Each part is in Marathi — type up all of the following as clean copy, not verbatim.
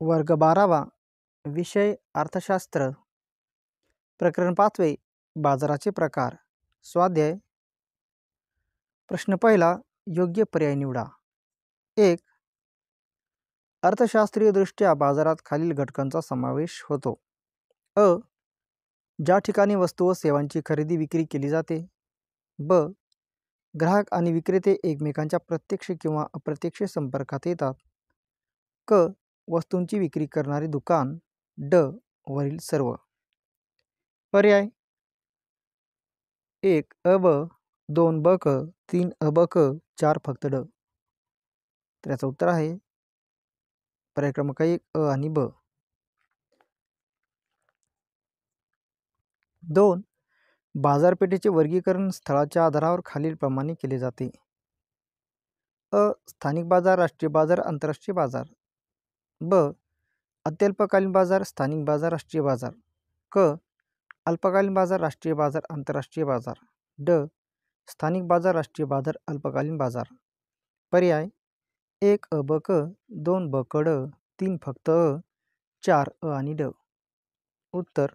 वर्ग 12वा विषय अर्थशास्त्र प्रकरण 5वे बाजाराचे प्रकार स्वाध्याय प्रश्न पहिला योग्य पर्याय निवडा. 1. अर्थशास्त्रीयदृष्ट्या बाजारात खालील घटकांचा समावेश होतो. अ. ज्या ठिकाणी वस्तू व सेवांची खरेदी विक्री केली जाते. ब. ग्राहक आणि विक्रेते एकमेकांच्या प्रत्यक्ष किंवा अप्रत्यक्ष संपर्कात येतात. क. वस्तूंची विक्री करणारे दुकान. ड. वरील सर्व. पर्याय 1 अ ब, 2 ब क, 3 अ ब क, 4 फक्त ड. तर याचं उत्तर आहे पर्याय क्रमांक 1 अ आणि ब. 2. बाजारपेठेचे वर्गीकरण स्थळाच्या आधारावर खालीलप्रमाणे केले जाते. अ. स्थानिक बाजार, राष्ट्रीय बाजार, आंतरराष्ट्रीय बाजार. ब. अत्यल्पकालीन बाजार, स्थानिक बाजार, राष्ट्रीय बाजार. क. अल्पकालीन बाजार, राष्ट्रीय बाजार, आंतरराष्ट्रीय बाजार. ड. स्थानिक बाजार, राष्ट्रीय बाजार, अल्पकालीन बाजार. पर्याय 1 अ ब क, 2 ब क ड, 3 फक्त अ, 4 अ आणि ड. उत्तर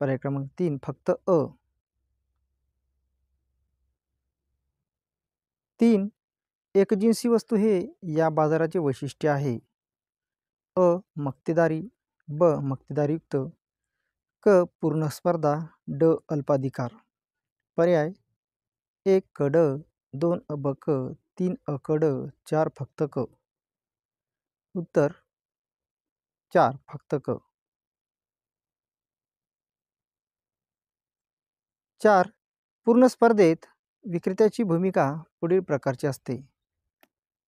पर्याय क्रमांक 3 फक्त अ. 3. एकजिन्सी वस्तू हे या बाजाराचे वैशिष्ट्य आहे. अ. मक्तेदारी. ब. मक्तेदारीयुक्त. क. पूर्ण स्पर्धा. ड. अल्पाधिकार. पर्याय 1 क ड, 2 अ ब क, 3 अ क ड, 4 फक्त क. उत्तर 4 फक्त क. 4. पूर्ण स्पर्धेत विक्रेत्याची भूमिका पुढील प्रकारची असते.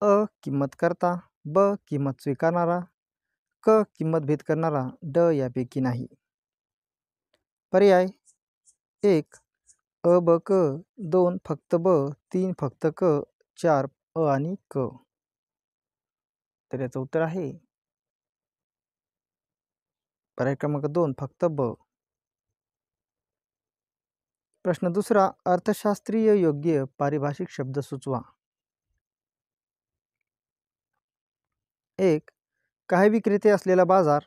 अ. किंमतकर्ता. ब. किंमत स्वीकारणारा. क. किंमतभेद करणारा. ड. यापैकी नाही. पर्याय 1 अ ब क, 2 फक्त ब, 3 फक्त क, 4 अ आणि क. तर याचं उत्तर आहे पर्याय क्रमांक 2 फक्त ब. प्रश्न दुसरा अर्थशास्त्रीय योग्य पारिभाषिक शब्द सुचवा. 1. काही विक्रेते असलेला बाजार.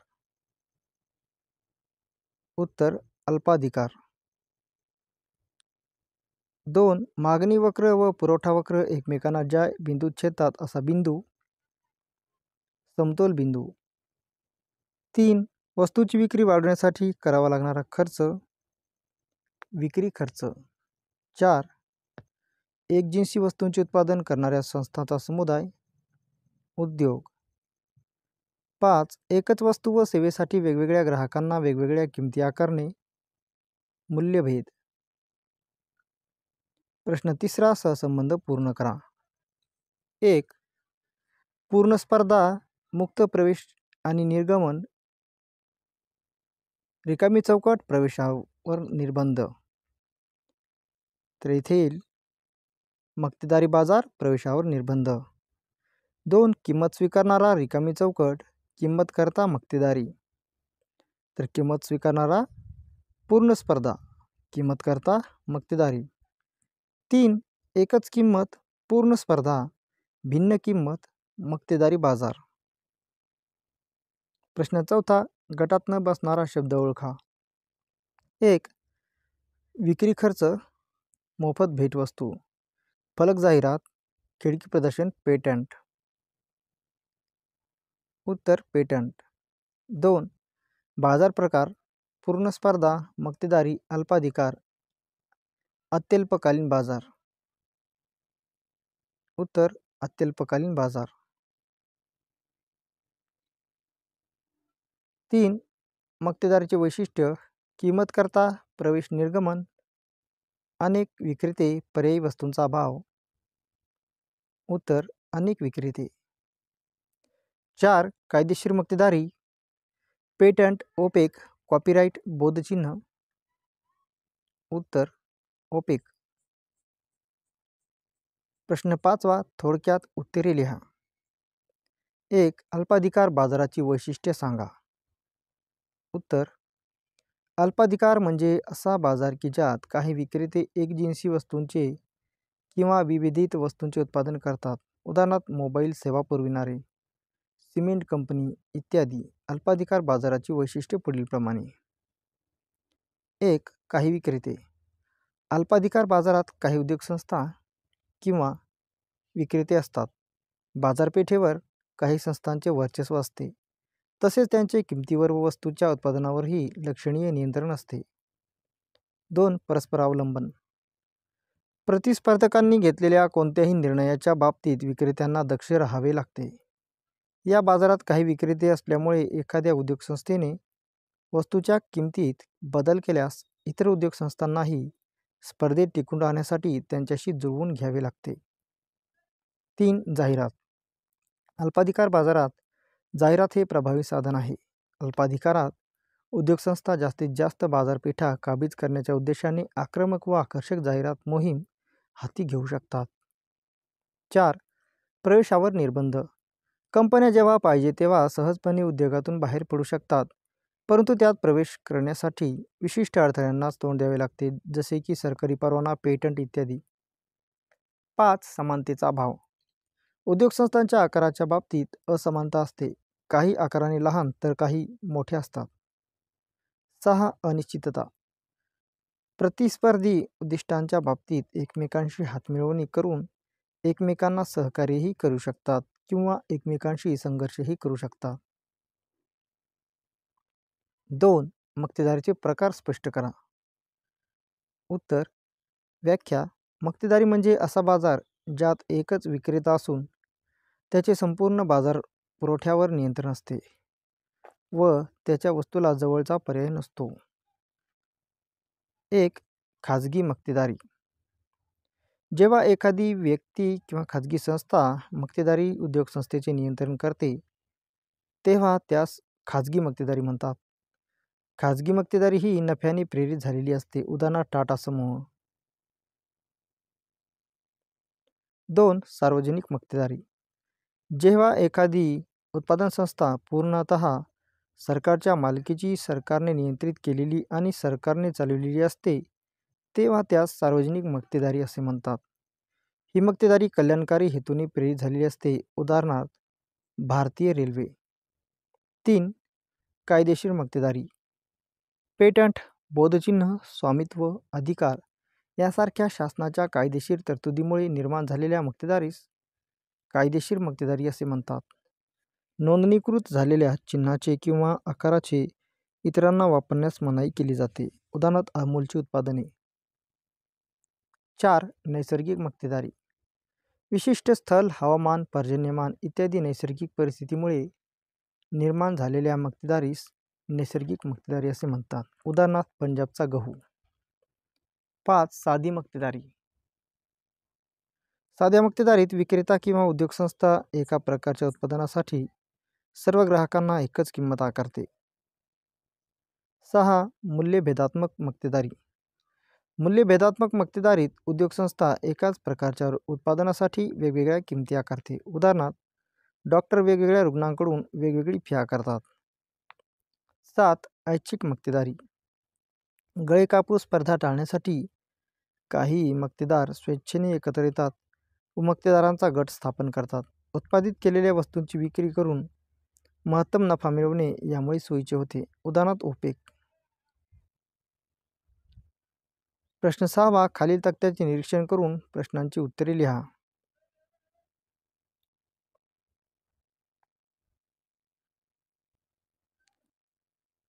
उत्तर अल्पाधिकार. 2. मागणी वक्र व पुरवठा वक्र एकमेकांना ज्या बिंदूत छेदतात असा बिंदू. समतोल बिंदू. 3. वस्तूची विक्री वाढवण्यासाठी करावा लागणारा खर्च. विक्री खर्च. 4. एकजिन्सी वस्तूंचे उत्पादन करणाऱ्या संस्थांचा समुदाय. उद्योग. 5. एकच वस्तू व सेवेसाठी वेगवेगळ्या ग्राहकांना वेगवेगळ्या किमती आकारणे. मूल्यभेद. प्रश्न तिसरा सहसंबंध पूर्ण करा. 1. पूर्ण स्पर्धा, मुक्त प्रवेश आणि निर्गमन. रिकामी चौकट, प्रवेशावर निर्बंध. तर इथे येईल मक्तेदारी बाजार, प्रवेशावर निर्बंध. 2. किंमत स्वीकारणारा, रिकामी चौकट, किंमत करता मक्तेदारी. तर किंमत स्वीकारणारा पूर्ण स्पर्धा, किंमत करता मक्तेदारी. 3. एकच किंमत, पूर्ण स्पर्धा, भिन्न किंमत, मक्तेदारी बाजार. प्रश्न चौथा गटात न बसणारा शब्द ओळखा. 1. विक्री खर्च, मोफत भेटवस्तू, फलक जाहिरात, खिडकी प्रदर्शन, पेटंट. उत्तर पेटंट. 2. बाजार प्रकार, पूर्ण स्पर्धा, मक्तेदारी, अल्पाधिकार, अत्यल्पकालीन बाजार. उत्तर अत्यल्पकालीन बाजार. 3. मक्तेदारीचे वैशिष्ट्य, किंमत करता, प्रवेश निर्गमन, अनेक विक्रेते, पर्यायी वस्तूंचा अभाव. उत्तर अनेक विक्रेते. 4. कायदेशीर मक्तेदारी, पेटंट, ओपेक, कॉपीराइट, बोधचिन्ह. उत्तर ओपेक. प्रश्न 5वा थोडक्यात उत्तरे लिहा. 1. अल्पाधिकार बाजाराची वैशिष्ट्ये सांगा. उत्तर अल्पाधिकार म्हणजे असा बाजार की ज्यात काही विक्रेते एकजिन्सी वस्तूंचे किंवा विविधित वस्तूंचे उत्पादन करतात. उदाहरणार्थ मोबाईल सेवा पुरविणारे, सिमेंट कंपनी इत्यादी अल्पाधिकार बाजाराची वैशिष्ट्ये पुढीलप्रमाणे. 1. काही विक्रेते. अल्पाधिकार बाजारात काही उद्योग संस्था किंवा विक्रेते असतात. बाजारपेठेवर काही संस्थांचे वर्चस्व असते. तसेच त्यांचे किमतीवर व वस्तूच्या उत्पादनावरही लक्षणीय नियंत्रण असते. 2. परस्परावलंबन. प्रतिस्पर्धकांनी घेतलेल्या कोणत्याही निर्णयाच्या बाबतीत विक्रेत्यांना दक्ष राहावे लागते. या बाजारात काही विक्रेते असल्यामुळे एखाद्या उद्योगसंस्थेने वस्तूच्या किमतीत बदल केल्यास इतर उद्योगसंस्थांनाही स्पर्धेत टिकून राहण्यासाठी त्यांच्याशी जुळवून घ्यावे लागते. 3. जाहिरात. अल्पाधिकार बाजारात जाहिरात हे प्रभावी साधन आहे. अल्पाधिकारात उद्योगसंस्था जास्तीत जास्त बाजारपेठा काबीज करण्याच्या उद्देशाने आक्रमक व आकर्षक जाहिरात मोहीम हाती घेऊ शकतात. 4. प्रवेशावर निर्बंध. कंपन्या जेव्हा पाहिजे तेव्हा सहजपणे उद्योगातून बाहेर पडू शकतात, परंतु त्यात प्रवेश करण्यासाठी विशिष्ट अडथळ्यांनाच तोंड द्यावे लागते, जसे की सरकारी परवाना, पेटंट इत्यादी. 5. समानतेचा अभाव. उद्योगसंस्थांच्या आकाराच्या बाबतीत असमानता असते. काही आकाराने लहान तर काही मोठे असतात. 6. अनिश्चितता. प्रतिस्पर्धी उद्दिष्टांच्या बाबतीत एकमेकांशी हातमिळवणी करून एकमेकांना सहकार्यही करू शकतात किंवा एकमेकांशी संघर्षही करू शकतात. 2. मक्तेदारीचे प्रकार स्पष्ट करा. उत्तर. व्याख्या. मक्तेदारी म्हणजे असा बाजार ज्यात एकच विक्रेता असून त्याचे संपूर्ण बाजार पुरवठ्यावर नियंत्रण असते व त्याच्या वस्तूला जवळचा पर्याय नसतो. 1. खाजगी मक्तेदारी. जेव्हा एखादी व्यक्ती किंवा खाजगी संस्था मक्तेदारी उद्योगसंस्थेचे नियंत्रण करते तेव्हा त्यास खाजगी मक्तेदारी म्हणतात. खाजगी मक्तेदारी ही नफ्याने प्रेरित झालेली असते. उदाहरणार्थ टाटा समूह. 2. सार्वजनिक मक्तेदारी. जेव्हा एखादी उत्पादन संस्था पूर्णतः सरकारच्या मालकीची, सरकारने नियंत्रित केलेली आणि सरकारने चालवलेली असते तेव्हा त्यास सार्वजनिक मक्तेदारी असे म्हणतात. ही मक्तेदारी कल्याणकारी हेतूने प्रेरित झालेली असते. उदाहरणार्थ भारतीय रेल्वे. 3. कायदेशीर मक्तेदारी. पेटंट, बोधचिन्ह, स्वामित्व अधिकार यासारख्या शासनाच्या कायदेशीर तरतुदीमुळे निर्माण झालेल्या मक्तेदारीस कायदेशीर मक्तेदारी असे म्हणतात. नोंदणीकृत झालेल्या चिन्हाचे किंवा आकाराचे इतरांना वापरण्यास मनाई केली जाते. उदाहरणार्थ अमूलची उत्पादने. 4. नैसर्गिक मक्तेदारी. विशिष्ट स्थल, हवामान, पर्जन्यमान इत्यादी नैसर्गिक परिस्थितीमुळे निर्माण झालेल्या मक्तेदारीस नैसर्गिक मक्तेदारी असे म्हणतात. उदाहरणार्थ पंजाबचा गहू. 5. साधी मक्तेदारी. साध्या मक्तेदारीत विक्रेता किंवा उद्योगसंस्था एका प्रकारच्या उत्पादनासाठी सर्व ग्राहकांना एकच किंमत आकारते. 6. मूल्यभेदात्मक मक्तेदारी. मूल्यभेदात्मक मक्तेदारीत उद्योगसंस्था एकाच प्रकारच्या उत्पादनासाठी वेगवेगळ्या किमती आकारते. उदाहरणार्थ डॉक्टर वेगवेगळ्या रुग्णांकडून वेगवेगळी फी आकारतात. 7. ऐच्छिक मक्तेदारी. गळेकापूस स्पर्धा टाळण्यासाठी काही मक्तेदार स्वेच्छेने एकत्र येतात व मक्तेदारांचा गट स्थापन करतात. उत्पादित केलेल्या वस्तूंची विक्री करून महत्तम नफा मिळवणे यामुळे सोयीचे होते. उदाहरणार्थ ओपेक. प्रश्न 6. खालील तक्त्याचे निरीक्षण करून प्रश्नांची उत्तरे लिहा.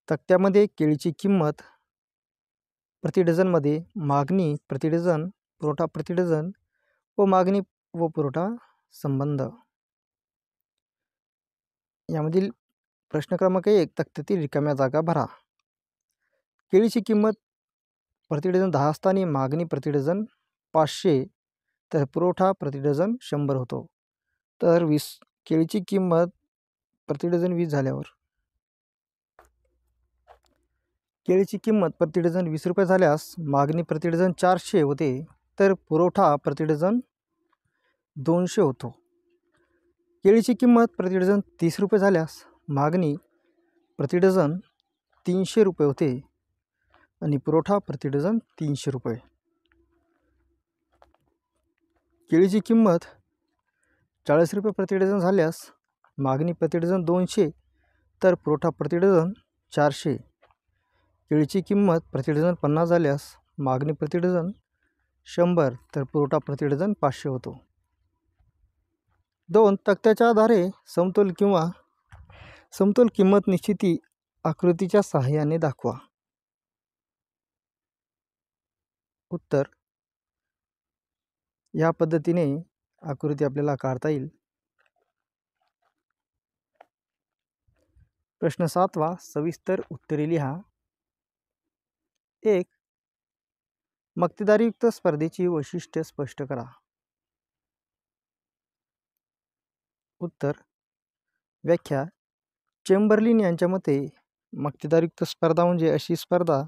तक्त्यामध्ये केळीची किंमत प्रति डझनमध्ये मागणी प्रति डझन, पुरवठा प्रति डझन व मागणी व पुरवठा संबंध. यामधील प्रश्न क्रमांक 1. तक्त्यातील रिकाम्या जागा भरा. केळीची किंमत प्रति डझन 10 असताना मागणी प्रति डझन 500 तर पुरवठा प्रति डझन 100 होतो. तर केळीची किंमत प्रति डझन 20 झाल्यावर केळीची किंमत प्रति डझन 20 रुपये झाल्यास मागणी प्रति डझन 400 होते तर पुरवठा प्रति डझन 200 होतो. केळीची किंमत प्रति डझन 30 रुपये झाल्यास मागणी प्रति डझन 300 रुपये होते आणि पुरवठा प्रति डझन 300 रुपये. केळीची किंमत 40 रुपये प्रति डझन झाल्यास मागणी प्रति डझन 200 तर पुरवठा प्रति डझन 400. केळीची किंमत प्रति डझन 50 झाल्यास मागणी प्रति डझन 100 तर पुरवठा प्रति डझन 500 होतो. 2. तक्त्याच्या आधारे समतोल किंमत निश्चिती आकृतीच्या सहाय्याने दाखवा. उत्तर या पद्धतीने आकृती आपल्याला काढता येईल. प्रश्न 7वा सविस्तर उत्तरे लिहा. 1. मक्तेदारीयुक्त स्पर्धेची वैशिष्ट्ये स्पष्ट करा. उत्तर व्याख्या. चेंबरलिन यांच्या मते मक्तेदारयुक्त स्पर्धा म्हणजे अशी स्पर्धा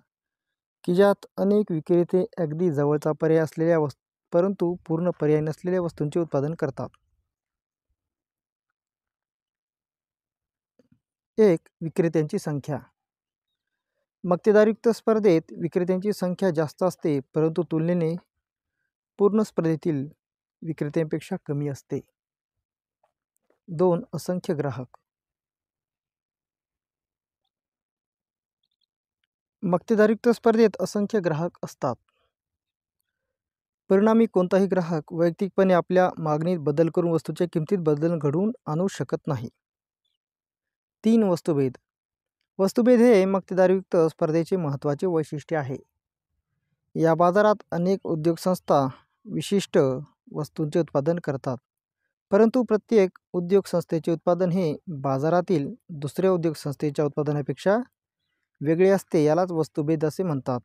की ज्यात अनेक विक्रेते अगदी जवळचा पर्याय असलेल्या परंतु पूर्ण पर्याय नसलेल्या वस्तूंचे उत्पादन करतात. 1. विक्रेत्यांची संख्या. मक्तेदारयुक्त स्पर्धेत विक्रेत्यांची संख्या जास्त असते परंतु तुलनेने पूर्ण स्पर्धेतील विक्रेत्यांपेक्षा कमी असते. 2. असंख्य ग्राहक. मक्तेदारयुक्त स्पर्धेत असंख्य ग्राहक असतात. परिणामी कोणताही ग्राहक वैयक्तिकपणे आपल्या मागणीत बदल करून वस्तूच्या किमतीत बदल घडवून आणू शकत नाही. 3. वस्तुभेद. वस्तुभेद हे मक्तेदारयुक्त स्पर्धेचे महत्त्वाचे वैशिष्ट्य आहे. या बाजारात अनेक उद्योग संस्था विशिष्ट वस्तूंचे उत्पादन करतात परंतु प्रत्येक उद्योग संस्थेचे उत्पादन हे बाजारातील दुसऱ्या उद्योग संस्थेच्या उत्पादनापेक्षा वेगळे असते. यालाच वस्तुभेद असे म्हणतात.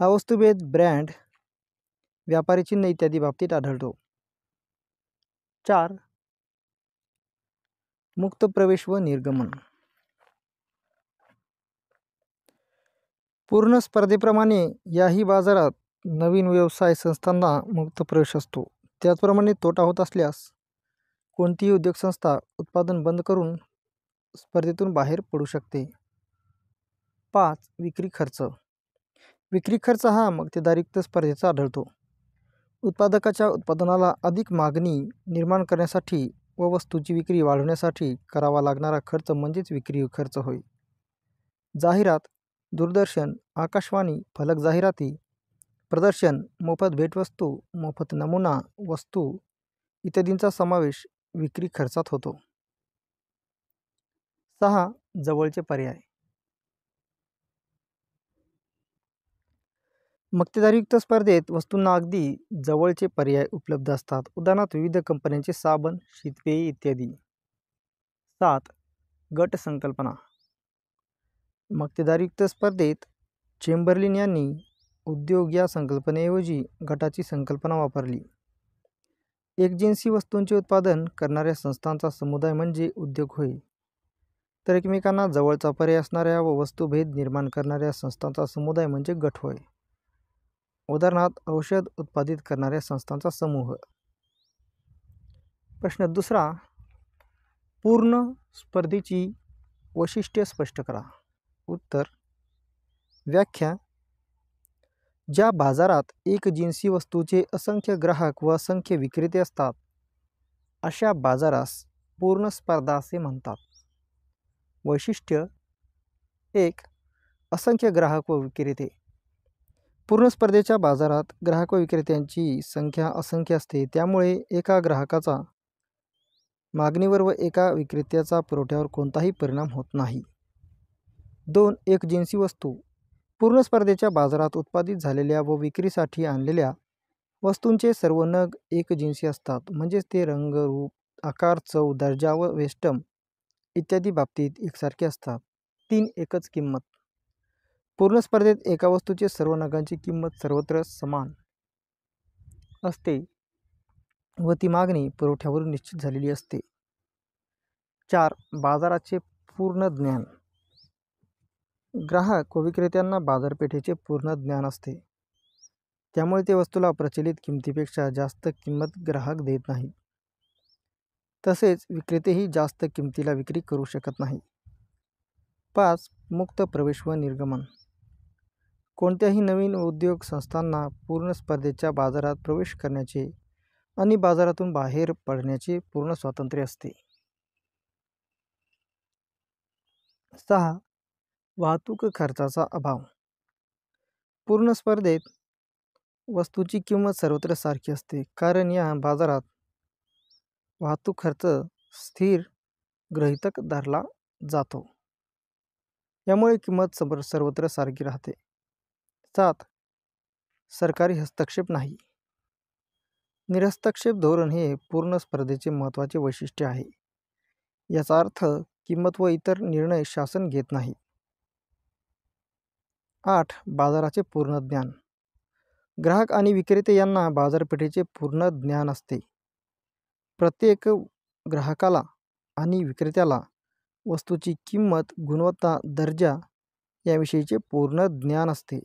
हा वस्तुभेद ब्रँड, व्यापारी चिन्ह इत्यादी बाबतीत आढळतो. 4. मुक्त प्रवेश व निर्गमन. पूर्ण स्पर्धेप्रमाणे याही बाजारात नवीन व्यवसाय संस्थांना मुक्त प्रवेश असतो. त्याचप्रमाणे तोटा होत असल्यास कोणतीही उद्योग संस्था उत्पादन बंद करून स्पर्धेतून बाहेर पडू शकते. 5. विक्री खर्च. विक्री खर्च हा मक्तेदारयुक्त स्पर्धेचा आढळतो. उत्पादकाच्या उत्पादनाला अधिक मागणी निर्माण करण्यासाठी व वस्तूची विक्री वाढवण्यासाठी करावा लागणारा खर्च म्हणजेच विक्री खर्च होय. जाहिरात, दूरदर्शन, आकाशवाणी, फलक जाहिराती, प्रदर्शन, मोफत भेटवस्तू, मोफत नमुना वस्तू इत्यादींचा समावेश विक्री खर्चात होतो. 6. जवळचे पर्याय. मक्तेदारयुक्त स्पर्धेत वस्तूंना अगदी जवळचे पर्याय उपलब्ध असतात. उदाहरणार्थ विविध कंपन्यांचे साबण, शीतपेये इत्यादी. 7. गट संकल्पना. मक्तेदारयुक्त स्पर्धेत चेंबरलिन यांनी उद्योग या संकल्पनेऐवजी गटाची संकल्पना वापरली. एकजिन्सी वस्तूंचे उत्पादन करणाऱ्या संस्थांचा समुदाय म्हणजे उद्योग होय, तर एकमेकांना जवळचा पर्याय असणाऱ्या व वस्तुभेद निर्माण करणाऱ्या संस्थांचा समुदाय म्हणजे गट होय. उदाहरणार्थ औषध उत्पादित करणाऱ्या संस्थांचा समूह. प्रश्न 2. पूर्ण स्पर्धेची वैशिष्ट्ये स्पष्ट करा. उत्तर व्याख्या. ज्या बाजारात एकजिन्सी वस्तूचे असंख्य ग्राहक व असंख्य विक्रेते असतात अशा बाजारास पूर्ण स्पर्धा असे म्हणतात. वैशिष्ट्य. 1. असंख्य ग्राहक व विक्रेते. पूर्ण स्पर्धेच्या बाजारात ग्राहक व विक्रेत्यांची संख्या असंख्य असते, त्यामुळे एका ग्राहकाचा मागणीवर व एका विक्रेत्याचा पुरवठ्यावर कोणताही परिणाम होत नाही. 2. एकजिन्सी वस्तू. पूर्ण स्पर्धेच्या बाजारात उत्पादित झालेल्या व विक्रीसाठी आणलेल्या वस्तूंचे सर्व नग एकजिन्सी असतात, म्हणजेच ते रंग, रूप, आकार, चव, दर्जा व वेष्टम इत्यादी बाबतीत एकसारखे असतात. 3. एकच किंमत. पूर्ण स्पर्धेत एका वस्तूचे सर्व नगांची किंमत सर्वत्र समान असते व ती मागणी पुरवठ्यावरून निश्चित झालेली असते. 4. बाजाराचे पूर्ण ज्ञान. ग्राहक व विक्रेत्यांना बाजारपेठेचे पूर्ण ज्ञान असते, त्यामुळे ते वस्तूला प्रचलित किमतीपेक्षा जास्त किंमत ग्राहक देत नाहीत. तसेच विक्रेतेही जास्त किमतीला विक्री करू शकत नाही. 5. मुक्त प्रवेश व निर्गमन. कोणत्याही नवीन उद्योग संस्थांना पूर्ण स्पर्धेच्या बाजारात प्रवेश करण्याचे आणि बाजारातून बाहेर पडण्याचे पूर्ण स्वातंत्र्य असते. 6. वाहतूक खर्चाचा अभाव. पूर्ण स्पर्धेत वस्तूची किंमत सर्वत्र सारखी असते, कारण या बाजारात वाहतूक खर्च स्थिर गृहीतक धरला जातो. यामुळे किंमत सर्वत्र सारखी राहते. 7. सरकारी हस्तक्षेप नाही. निरहस्तक्षेप धोरण हे पूर्ण स्पर्धेचे महत्त्वाचे वैशिष्ट्य आहे. याचा अर्थ किंमत व इतर निर्णय शासन घेत नाही. 8. बाजाराचे पूर्ण ज्ञान. ग्राहक आणि विक्रेते यांना बाजारपेठेचे पूर्ण ज्ञान असते. प्रत्येक ग्राहकाला आणि विक्रेत्याला वस्तूची किंमत, गुणवत्ता, दर्जा याविषयीचे पूर्ण ज्ञान असते.